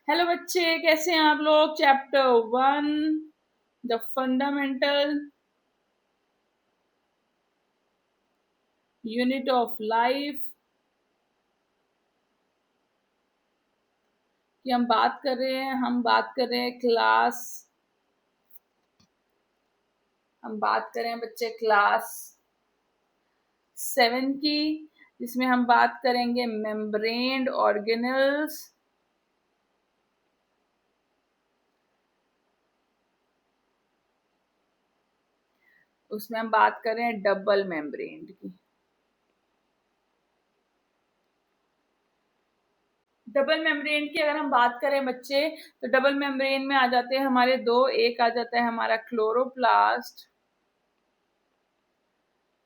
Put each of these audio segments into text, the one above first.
Hello बच्चे, कैसे हैं आप लोग। Chapter 1 the fundamental unit of life की हम बात कर रहे हैं। हम बात कर रहे हैं बच्चे क्लास 7 की, जिसमें हम बात करेंगे मेम्ब्रेन्ड ऑर्गेनल्स। उसमें हम बात कर रहे हैं डबल मेम्ब्रेन्ड की। डबल मेम्ब्रेन की अगर हम बात करें बच्चे, तो डबल मेम्ब्रेन में आ जाते हैं हमारे दो। एक आ जाता है हमारा क्लोरोप्लास्ट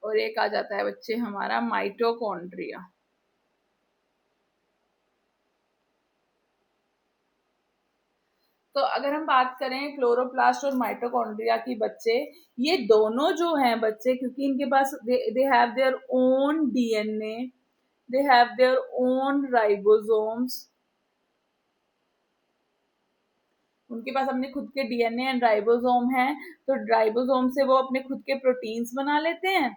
और एक आ जाता है बच्चे हमारा माइटोकॉन्ड्रिया। तो अगर हम बात करें क्लोरोप्लास्ट और माइटोकॉन्ड्रिया की बच्चे, ये दोनों जो हैं बच्चे, क्योंकि इनके पास they have their own DNA, they have their own ribosomes. उनके पास अपने खुद के डीएनए एंड राइबोसोम हैं, तो राइबोसोम से वो अपने खुद के प्रोटीन्स बना लेते हैं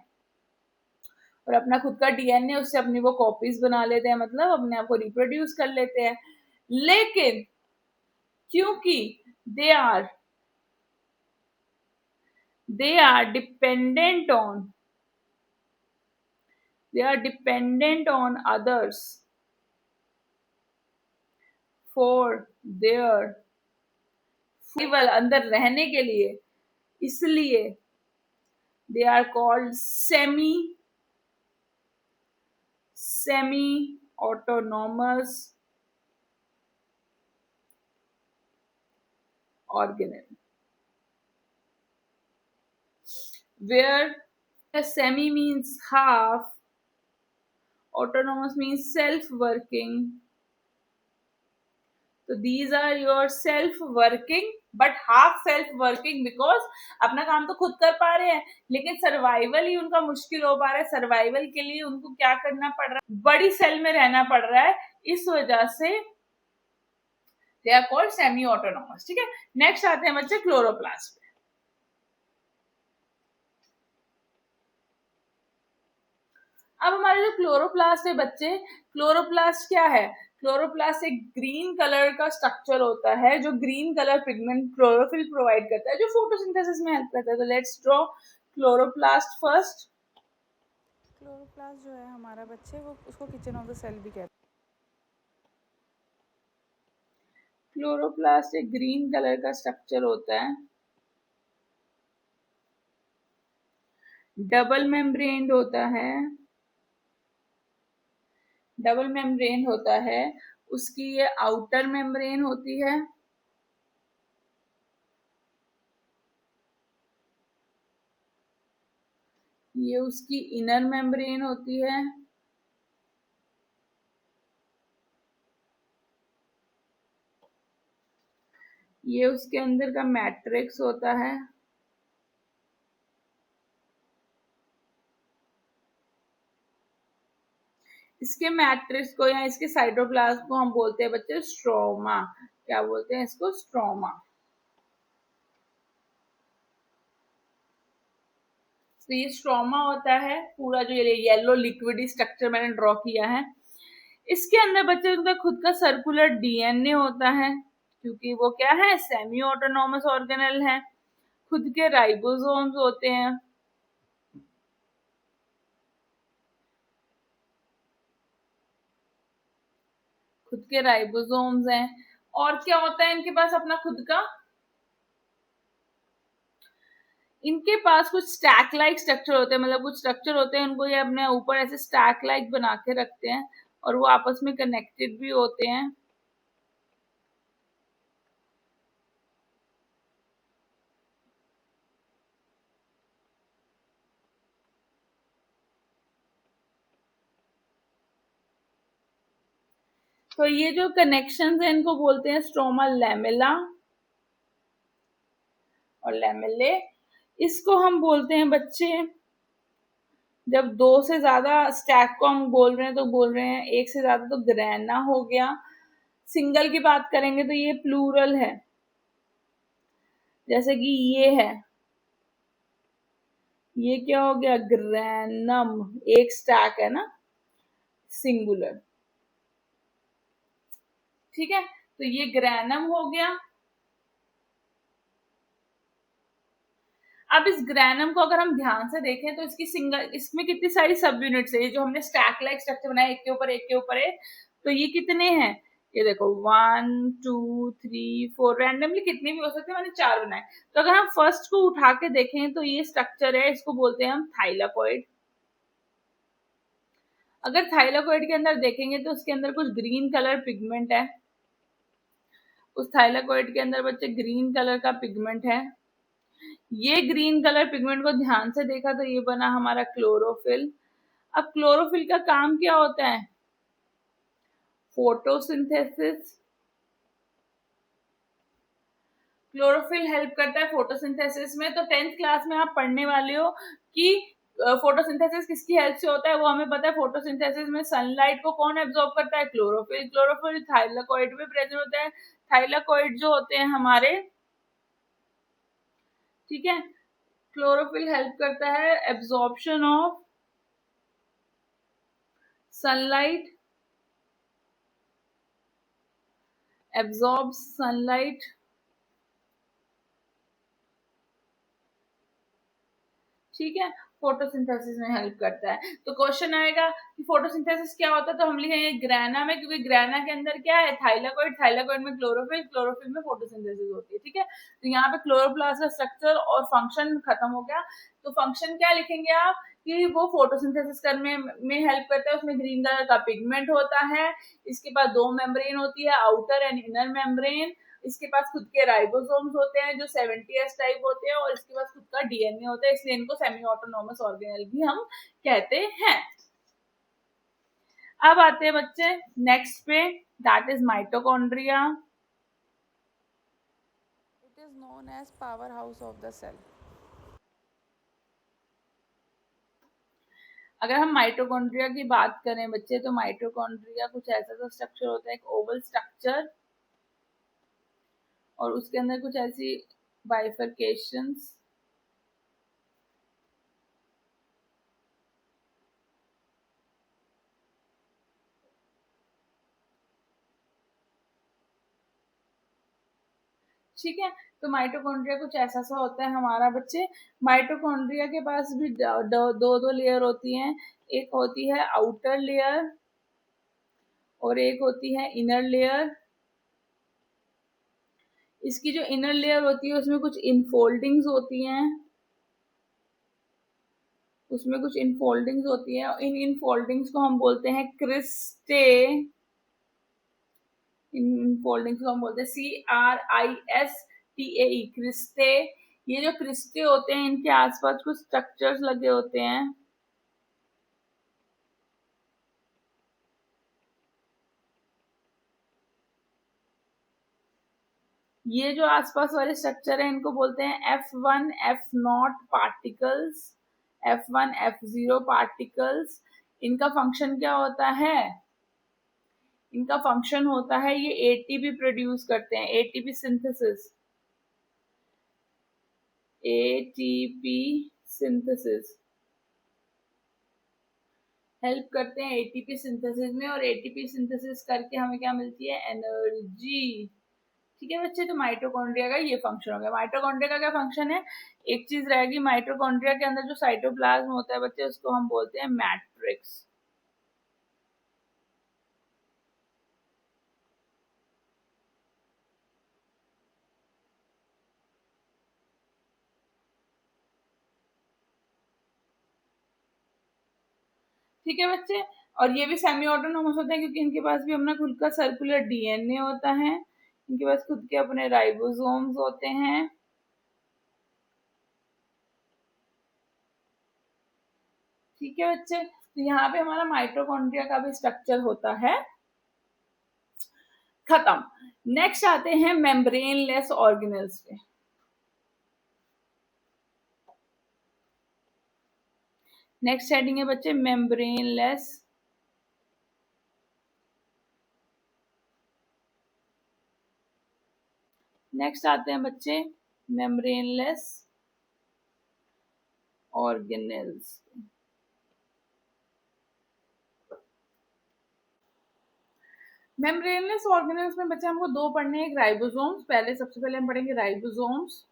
और अपना खुद का डीएनए उससे अपनी वो कॉपीज बना लेते हैं, मतलब अपने आप को रिप्रोड्यूस कर लेते हैं। लेकिन क्योंकि they are they are dependent on they are dependent on others for their survival, अंदर रहने के लिए, इसलिए they are called semi autonomous organelle, where a semi means half, autonomous means self working. तो these are your self working but half self working, because अपना काम तो खुद कर पा रहे हैं, लेकिन सर्वाइवल ही उनका मुश्किल हो पा रहा है। सर्वाइवल के लिए उनको क्या करना पड़ रहा है, बड़ी सेल में रहना पड़ रहा है। इस वजह से they are called semi autonomous. ठीक है, नेक्स्ट आते हैं बच्चे क्लोरोप्लास्ट। अब हमारे जो क्लोरोप्लास्ट है बच्चे, क्लोरोप्लास्ट क्या है? क्लोरोप्लास्ट एक ग्रीन कलर का स्ट्रक्चर होता है जो green colour pigment chlorophyll provide करता है, जो फोटोसिंथेसिस में हेल्प करता है। तो let's draw chloroplast first. Chloroplast जो है हमारा बच्चे, वो उसको किचन ऑफ द सेल भी कहते हैं। क्लोरोप्लास्ट एक ग्रीन कलर का स्ट्रक्चर होता है, डबल मेम्ब्रेन होता है। डबल मेम्ब्रेन होता है, उसकी ये आउटर मेम्ब्रेन होती है, ये उसकी इनर मेम्ब्रेन होती है, ये उसके अंदर का मैट्रिक्स होता है, इसके मैट्रिक्स को या इसके साइटोप्लाज्म को हम बोलते हैं बच्चे स्ट्रोमा। क्या बोलते हैं इसको? स्ट्रोमा। तो ये स्ट्रोमा होता है पूरा, जो ये येलो लिक्विडी स्ट्रक्चर मैंने ड्रॉ किया है। इसके अंदर बच्चे उनका खुद का सर्कुलर डीएनए होता है, क्योंकि वो क्या है, सेमी ऑटोनॉमस ऑर्गेनल है। खुद के राइबोसोम्स होते हैं, खुद के राइबोसोम्स हैं। और क्या होता है इनके पास? अपना खुद का, इनके पास कुछ स्टैक लाइक स्ट्रक्चर होते हैं, मतलब कुछ स्ट्रक्चर होते हैं, उनको ये अपने ऊपर ऐसे स्टैक लाइक बना के रखते हैं और वो आपस में कनेक्टेड भी होते हैं। तो ये जो कनेक्शंस हैं इनको बोलते हैं स्ट्रोमा लैमेला और लैमेले। इसको हम बोलते हैं बच्चे, जब दो से ज्यादा स्टैक को हम बोल रहे हैं तो बोल रहे हैं, एक से ज्यादा तो ग्रैना हो गया, सिंगल की बात करेंगे तो ये प्लूरल है, जैसे कि ये है, ये क्या हो गया, ग्रैनम, एक स्टैक है ना, सिंगुलर। ठीक है, तो ये ग्रैनम हो गया। अब इस ग्रैनम को अगर हम ध्यान से देखें तो इसकी सिंगल, इसमें कितनी सारी सब यूनिट्स है, ये जो हमने स्टैक लाइक स्ट्रक्चर बनाया, एक के ऊपर एक के ऊपर एक, तो ये कितने हैं, ये देखो 1 2 3 4, रैंडमली कितने भी हो सकते हैं, मैंने 4 बनाए। तो अगर हम फर्स्ट को उठा के देखें तो ये स्ट्रक्चर है, इसको बोलते हैं हम थाइलाकोइड। अगर थाइलाकोइड के अंदर देखेंगे तो उसके अंदर कुछ ग्रीन कलर पिगमेंट है, उस थाइलाकोइड के अंदर बच्चे ग्रीन कलर का पिगमेंट है। ये ग्रीन कलर पिगमेंट को ध्यान से देखा तो ये बना हमारा क्लोरोफिल। अब क्लोरोफिल का काम क्या होता है, फोटोसिंथेसिस। क्लोरोफिल हेल्प करता है फोटोसिंथेसिस में। तो 10th क्लास में आप पढ़ने वाले हो कि फोटोसिंथेसिस किसकी हेल्प से होता है, वो हमें पता है। फोटोसिंथेसिस में सनलाइट को कौन एब्जॉर्ब करता है, क्लोरोफिल। क्लोरोफिल थाइलाकोइड में प्रेजेंट होता है। थाइलाकोइड जो होते हैं हमारे, ठीक है, क्लोरोफिल हेल्प करता है absorption of sunlight, absorbs sunlight, ठीक है, फोटोसिंथेसिस में हेल्प करता है। तो क्वेश्चन आएगा कि फोटोसिंथेसिस क्या होता है, तो हम लिखेंगे ग्रैना में, क्योंकि ग्रैना के अंदर क्या है, थाइलाकोइड, थाइलाकोइड में क्लोरोफिल, क्लोरोफिल में फोटोसिंथेसिस होती है। ठीक है, तो यहाँ पे क्लोरोप्लास्ट का स्ट्रक्चर और फंक्शन खत्म हो गया। तो फंक्शन क्या लिखेंगे आप, कि वो फोटोसिंथेसिस करने में हेल्प करता है, उसमें ग्रीन कलर का पिगमेंट होता है, इसके बाद 2 मेम्ब्रेन होती है, आउटर एंड इनर मेम्ब्रेन, इसके पास खुद के राइबोसोम्स होते हैं जो 70s टाइप होते हैं, और इसके पास खुद का डीएनए होता है, इसलिए इनको सेमी ऑटोनोमस ऑर्गेनेल भी हम कहते हैं। अब आते हैं बच्चे नेक्स्ट पे, that is mitochondria. It is known as power house of the cell. अगर हम माइटोकॉन्ड्रिया की बात करें बच्चे, तो माइटोकॉन्ड्रिया कुछ ऐसा सा स्ट्रक्चर होता है, एक ओवल स्ट्रक्चर, और उसके अंदर कुछ ऐसी बाइफरकेशंस, ठीक है। तो माइटोकॉन्ड्रिया कुछ ऐसा सा होता है हमारा बच्चे। माइटोकॉन्ड्रिया के पास भी दो लेयर होती हैं, एक होती है आउटर लेयर और एक होती है इनर लेयर। इसकी जो इनर लेयर होती है उसमें कुछ इनफोल्डिंग्स होती हैं, उसमें कुछ इनफोल्डिंग्स होती है, इन इनफोल्डिंग्स को हम बोलते हैं क्रिस्टे। इन फोल्डिंग्स को हम बोलते हैं CRISTAE, क्रिस्टे। ये जो क्रिस्टे होते हैं इनके आसपास कुछ स्ट्रक्चर्स लगे होते हैं, ये जो आसपास वाले स्ट्रक्चर है इनको बोलते हैं F1 F0 particles, F1 F0 particles. इनका फंक्शन क्या होता है, इनका फंक्शन होता है ये एटीपी प्रोड्यूस करते हैं, ATP synthesis, ATP synthesis help करते हैं एटीपी सिंथेसिस में, और एटीपी सिंथेसिस करके हमें क्या मिलती है, एनर्जी। ठीक है बच्चे, तो माइटोकॉन्ड्रिया का ये फंक्शन हो गया। माइटोकॉन्ड्रिया का क्या फंक्शन है, एक चीज रहेगी, माइटोकॉन्ड्रिया के अंदर जो साइटोप्लाज्म होता है बच्चे उसको हम बोलते हैं मैट्रिक्स। ठीक है बच्चे, और ये भी सेमी ऑटोनोमस होते हैं क्योंकि इनके पास भी अपना खुद का सर्कुलर डीएनए होता है, इनके पास खुद के अपने राइबोसोम्स होते हैं। ठीक है बच्चे, तो यहाँ पे हमारा माइटोकॉन्ड्रिया का भी स्ट्रक्चर होता है खत्म। नेक्स्ट आते हैं मेम्ब्रेनलेस ऑर्गेनल्स पे। नेक्स्ट हेडिंग है बच्चे मेम्ब्रेनलेस नेक्स्ट आते हैं बच्चे मेम्ब्रेनलेस ऑर्गेनेल्स। मेम्ब्रेनलेस ऑर्गेनेल्स में बच्चे हमको दो पढ़ने हैं, एक राइबोसोम्स, पहले सबसे पहले हम पढ़ेंगे राइबोसोम्स,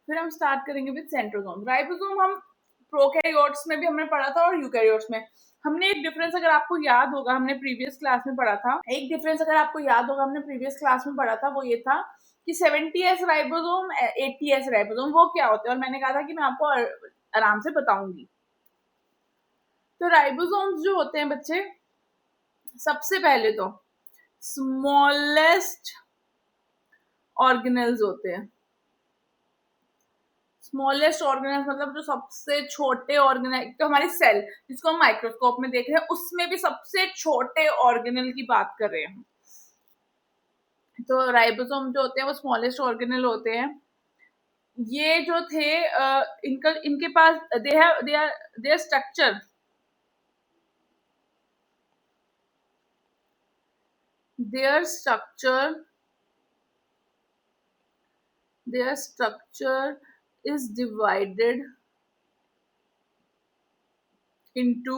फिर हम स्टार्ट करेंगे विद सेंट्रोसोम। राइबोसोम हम प्रोकैरियोट्स में भी हमने पढ़ा था और यूकैरियोट्स में। हमने एक डिफरेंस अगर आपको याद होगा हमने प्रीवियस क्लास में पढ़ा था, एक डिफरेंस अगर आपको याद होगा हमने प्रीवियस क्लास में पढ़ा था, वो ये था कि 70S राइबोसोम 80S राइबोसोम वो क्या होते हैं, और मैंने कहा था कि मैं आपको आराम से बताऊंगी। तो राइबोसोम्स जो होते हैं बच्चे, सबसे पहले तो स्मॉलेस्ट ऑर्गेनेल्स होते हैं। स्मॉलेस्ट ऑर्गेनेल मतलब जो सबसे छोटे ऑर्गेनेल, तो हमारी सेल जिसको हम माइक्रोस्कोप में देख रहे हैं उसमें भी सबसे छोटे ऑर्गेनेल की बात कर रहे हैं। तो राइबोसोम जो होते हैं वो स्मॉलेस्ट ऑर्गेनेल होते हैं। ये जो थे इनके पास their structure, their structure their structure is divided into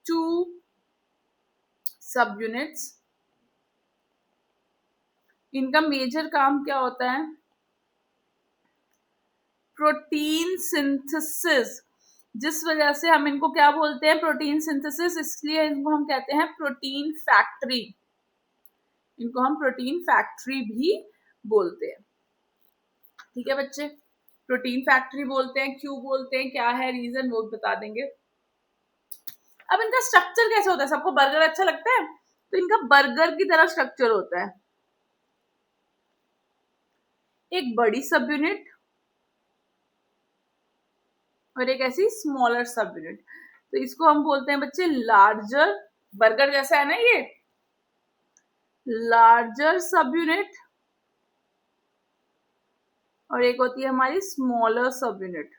two subunits। इनका मेजर काम क्या होता है, प्रोटीन सिंथेसिस। जिस वजह से हम इनको क्या बोलते हैं, प्रोटीन सिंथेसिस, इसलिए इनको हम कहते हैं प्रोटीन फैक्ट्री। इनको हम प्रोटीन फैक्ट्री भी बोलते हैं। ठीक है बच्चे, प्रोटीन फैक्ट्री बोलते हैं, क्यों बोलते हैं, क्या है रीजन, वो बता देंगे। अब इनका स्ट्रक्चर कैसे होता है, सबको बर्गर अच्छा लगता है, तो इनका बर्गर की तरह स्ट्रक्चर होता है। एक बड़ी सब यूनिट और एक ऐसी स्मॉलर सब यूनिट। तो इसको हम बोलते हैं बच्चे लार्जर, बर्गर जैसा है ना ये, लार्जर सब यूनिट, और एक होती है हमारी स्मॉलर सब यूनिट।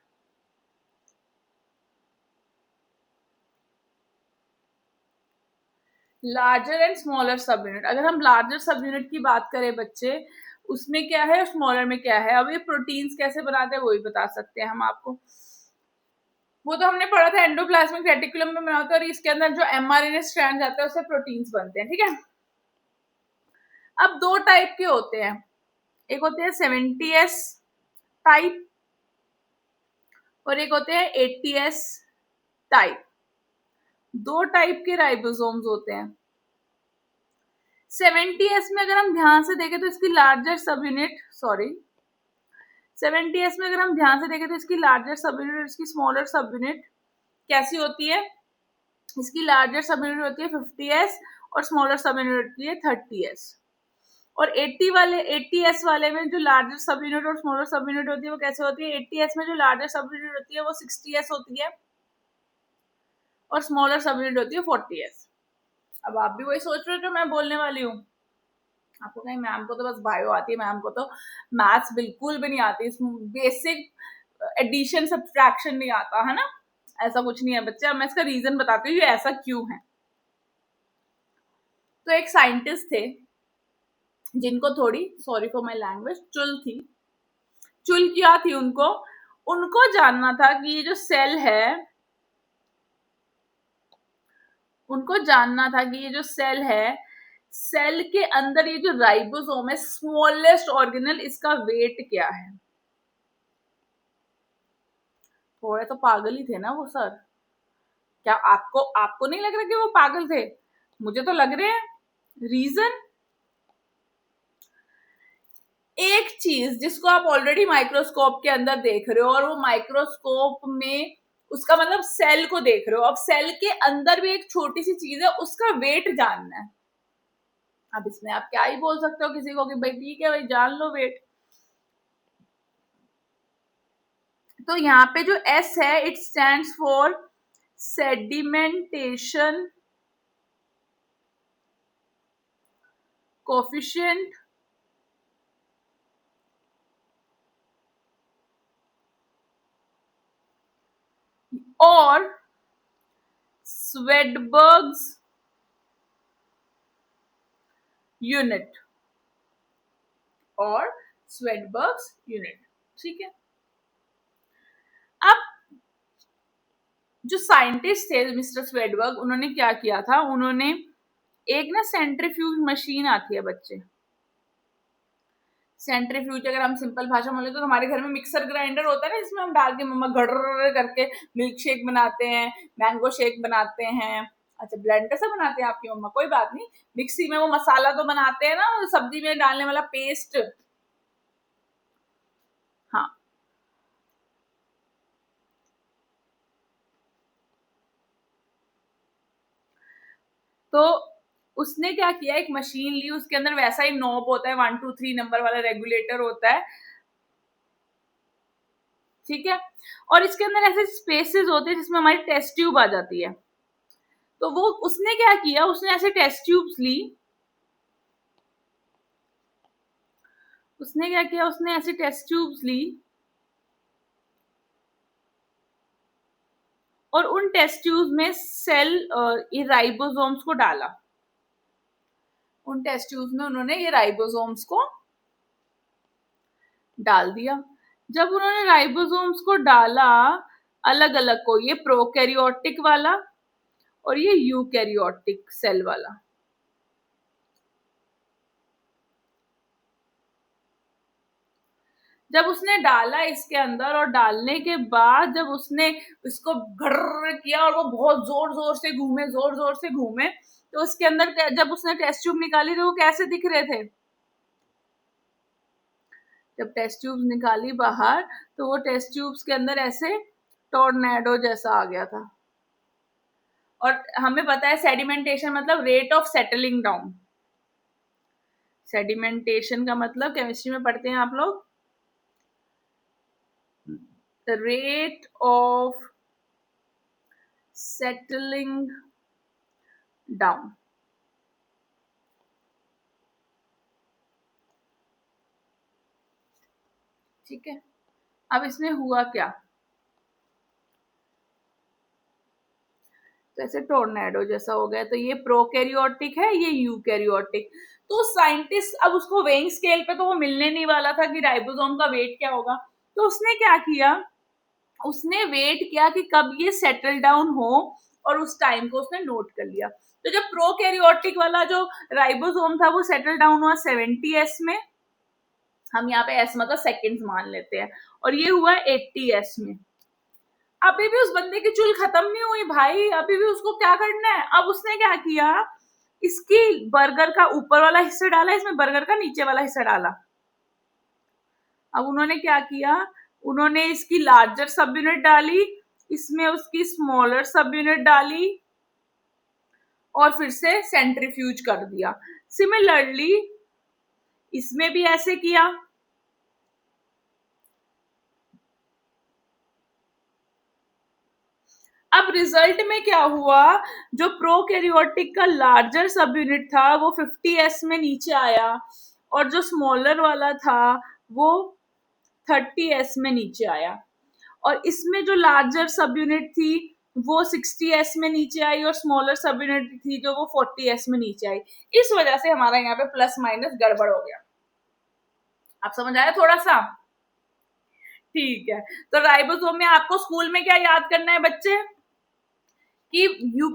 लार्जर एंड स्मॉलर सब यूनिट। अगर हम लार्जर सब यूनिट की बात करें बच्चे, उसमें क्या है, स्मॉलर में क्या है। अब ये प्रोटीन्स कैसे बनाते हैं वो भी बता सकते हैं हम आपको, वो तो हमने पढ़ा था, एंडोप्लाज्मिक रेटिकुलम में बना होता है और इसके अंदर जो एमआरएनए स्ट्रैंड जाता है उससे प्रोटीन्स बनते हैं। ठीक है, अब दो टाइप के होते हैं, एक होते हैं 70S टाइप और एक होते हैं 80S टाइप। दो टाइप के राइबोसोम्स होते हैं। 70S में अगर हम ध्यान से देखें तो इसकी लार्जर सब यूनिट, 70S में अगर हम ध्यान से देखें तो इसकी लार्जर सब यूनिट, इसकी स्मॉलर सब यूनिट कैसी होती है, इसकी लार्जर सब यूनिट होती है 50S और स्मॉलर सब यूनिट होती है 30S। और 80S वाले में जो लार्जर सब यूनिट और स्मॉलर सब यूनिट होती है वो कैसे होती है, 80S में जो लार्जर सब यूनिट होती है वो 60S होती है और स्मॉलर सब यूनिट होती है 40S। अब आप भी वही सोच रहे हो जो मैं बोलने वाली हूँ, आपको कहीं मैम को तो बस बायो आती है, मैम को तो मैथ्स बिल्कुल भी नहीं आती, बेसिक एडिशन सब्ट्रैक्शन नहीं आता है ना, ऐसा कुछ नहीं है बच्चे। अब मैं इसका रीजन बताती हूँ ये ऐसा क्यों है। तो एक साइंटिस्ट थे जिनको थोड़ी, सॉरी फॉर माय लैंग्वेज, चुल थी। चुल क्या थी उनको, उनको जानना था कि ये जो सेल है, उनको जानना था कि ये जो सेल है, सेल के अंदर ये जो राइबोसोम है, स्मॉलेस्ट ऑर्गेनल, इसका वेट क्या है। थोड़े तो पागल ही थे ना वो सर, क्या आपको आपको नहीं लग रहा कि वो पागल थे, मुझे तो लग रहे हैं। रीजन, एक चीज जिसको आप ऑलरेडी माइक्रोस्कोप के अंदर देख रहे हो और वो माइक्रोस्कोप में उसका मतलब सेल को देख रहे हो, अब सेल के अंदर भी एक छोटी सी चीज है, उसका वेट जानना है। अब इसमें आप क्या ही बोल सकते हो किसी को कि भाई ठीक है भाई जान लो वेट। तो यहाँ पे जो S है it stands for sedimentation coefficient, और स्वेडबर्ग्स यूनिट। और स्वेडबर्ग्स यूनिट। ठीक है, अब जो साइंटिस्ट थे मिस्टर स्वेडबर्ग, उन्होंने क्या किया था, उन्होंने एक ना सेंट्रीफ्यूज मशीन आती है बच्चे, सेंट्रीफ्यूज अगर हम सिंपल भाषा में बोले तो हमारे घर में मिक्सर ग्राइंडर होता है ना, जिसमें हम डाल के मम्मा गड़ करके मिल्क शेक बनाते हैं, मैंगो शेक बनाते हैं। अच्छा, ब्लेंडर से बनाते हैं आपकी मम्मा, कोई बात नहीं, मिक्सी में वो मसाला तो बनाते हैं ना, सब्जी में डालने वाला पेस्ट। हाँ, तो उसने क्या किया, एक मशीन ली, उसके अंदर वैसा ही नॉब होता है, 1 2 3 नंबर वाला रेगुलेटर होता है। ठीक है, और इसके अंदर ऐसे स्पेसेस होते हैं जिसमें हमारी टेस्ट ट्यूब आ जाती है। तो वो उसने क्या किया, उसने ऐसे टेस्ट ट्यूब्स ली, उसने क्या किया, उसने ऐसे टेस्ट ट्यूब्स ली और उन टेस्ट ट्यूब्स में सेल ये राइबोसोम्स को डाला। उन टेस्ट ट्यूब्स में उन्होंने ये राइबोसोम्स को डाल दिया। जब उन्होंने राइबोसोम्स को डाला अलग अलग को, ये प्रोकैरियोटिक वाला और ये यूकैरियोटिक सेल वाला, जब उसने डाला इसके अंदर और डालने के बाद जब उसने इसको घर किया और वो बहुत जोर जोर से घूमे, जोर जोर से घूमे, तो उसके अंदर जब उसने टेस्ट ट्यूब निकाली तो वो कैसे दिख रहे थे, जब टेस्ट ट्यूब्स निकाली बाहर तो वो टेस्ट ट्यूब्स के अंदर ऐसे टॉर्नेडो जैसा आ गया था। और हमें पता है सेडिमेंटेशन मतलब rate of settling down. Sedimentation का मतलब केमिस्ट्री में पढ़ते हैं आप लोग, the rate of settling down. ठीक है, अब इसमें हुआ क्या, जैसे टोर्नेडो जैसा हो गया, तो ये प्रोकैरियोटिक है, ये यूकैरियोटिक। तो साइंटिस्ट अब उसको वेइंग स्केल पे तो वो मिलने नहीं वाला था कि राइबोसोम का वेट क्या होगा, तो उसने क्या किया, उसने वेट किया कि कब ये सेटल डाउन हो और उस टाइम को उसने नोट कर लिया। तो जब प्रोकैरियोटिक वाला जो राइबोसोम था वो सेटल डाउन हुआ 70s में, हम यहाँ पे एस मतलब सेकेंड्स मान लेते हैं, और ये हुआ 80s में। अभी भी उस बंदे की चुल खत्म नहीं हुई भाई, अभी भी उसको क्या करना है। अब उसने क्या किया, इसकी बर्गर का ऊपर वाला हिस्सा डाला, इसमें बर्गर का नीचे वाला हिस्सा डाला। अब उन्होंने क्या किया, उन्होंने इसकी लार्जर सब यूनिट डाली, इसमें उसकी स्मॉलर सब यूनिट डाली और फिर से सेंट्रीफ्यूज कर दिया। सिमिलरली इसमें भी ऐसे किया। अब रिजल्ट में क्या हुआ, जो प्रोकैरियोटिक का लार्जर सब यूनिट था वो 50s में नीचे आया और जो स्मॉलर वाला था वो 30s में नीचे आया, और इसमें जो लार्जर सब यूनिट थी वो 60s में नीचे आई और स्मॉलर सब यूनिट थी जो वो 40s में नीचे आई। इस वजह से हमारा यहाँ पे प्लस माइनस गड़बड़ हो गया। आप समझ आया थोड़ा सा? ठीक है, तो राइबोसोम में आपको स्कूल में क्या याद करना है बच्चे, कि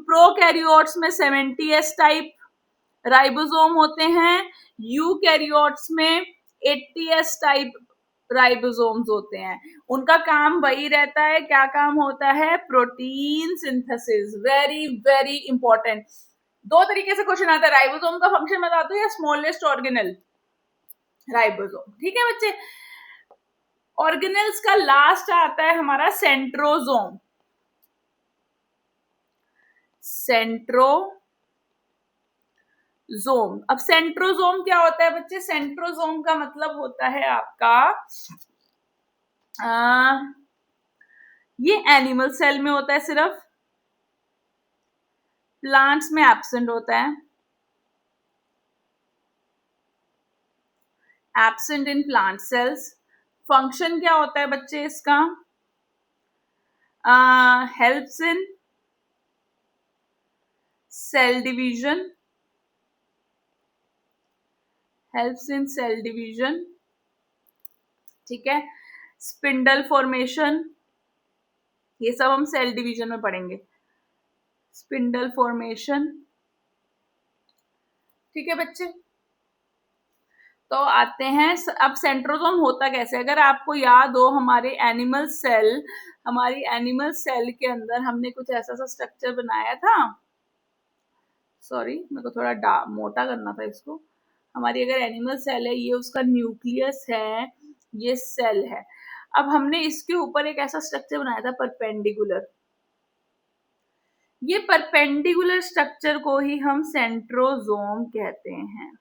प्रोकैरियोट्स में 70s टाइप राइबोसोम होते हैं, यूकैरियोट्स में 80s टाइप राइबोसोम्स होते हैं। उनका काम वही रहता है, क्या काम होता है, protein synthesis. Very very important. दो तरीके से क्वेश्चन आता है, राइबोसोम का फंक्शन बता दो या स्मॉलेस्ट ऑर्गेनल राइबोसोम। ठीक है बच्चे, ऑर्गेनल्स का लास्ट आता है हमारा सेंट्रोजोम। सेंट्रोजोम। अब सेंट्रोजोम क्या होता है बच्चे, सेंट्रोजोम का मतलब होता है आपका ये एनिमल सेल में होता है सिर्फ, प्लांट्स में एब्सेंट होता है, absent in plant cells. Function क्या होता है बच्चे इसका, helps in cell division, helps in cell division, ठीक है। स्पिंडल फॉर्मेशन, ये सब हम सेल डिवीजन में पढ़ेंगे। स्पिंडल फॉर्मेशन, ठीक है बच्चे। तो आते हैं अब सेंट्रोसोम होता कैसे। अगर आपको याद हो हमारी एनिमल सेल के अंदर हमने कुछ ऐसा सा स्ट्रक्चर बनाया था, सॉरी मेरे को थोड़ा मोटा करना था इसको। हमारी अगर एनिमल सेल है, ये उसका न्यूक्लियस है, ये सेल है। अब हमने इसके ऊपर एक ऐसा स्ट्रक्चर बनाया था परपेंडिकुलर, ये परपेंडिकुलर स्ट्रक्चर को ही हम सेंट्रोसोम कहते हैं।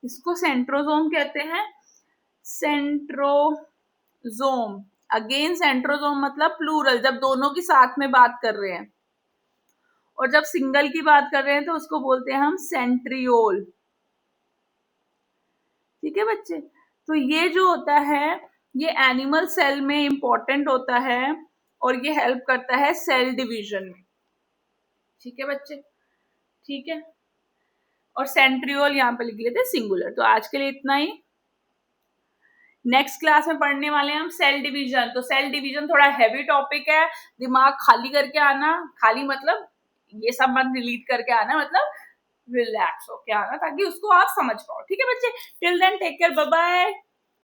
इसको सेंट्रोसोम कहते हैं। सेंट्रोसोम, अगेन सेंट्रोसोम मतलब प्लूरल, जब दोनों की साथ में बात कर रहे हैं, और जब सिंगल की बात कर रहे हैं तो उसको बोलते हैं हम सेंट्रियोल, ठीक है बच्चे। तो ये जो होता है ये एनिमल सेल में इंपॉर्टेंट होता है और ये हेल्प करता है सेल डिवीजन में, ठीक है बच्चे, ठीक है। और सेंट्रियोल यहाँ पे लिख लेते हैं सिंगुलर। तो आज के लिए इतना ही। नेक्स्ट क्लास में पढ़ने वाले हैं हम सेल डिवीजन। तो सेल डिवीजन थोड़ा हैवी टॉपिक है, दिमाग खाली करके आना, खाली मतलब ये सब मत डिलीट करके आना, मतलब रिलैक्स होके आना ताकि उसको आप समझ पाओ, ठीक है बच्चे। Till then take care, bye bye.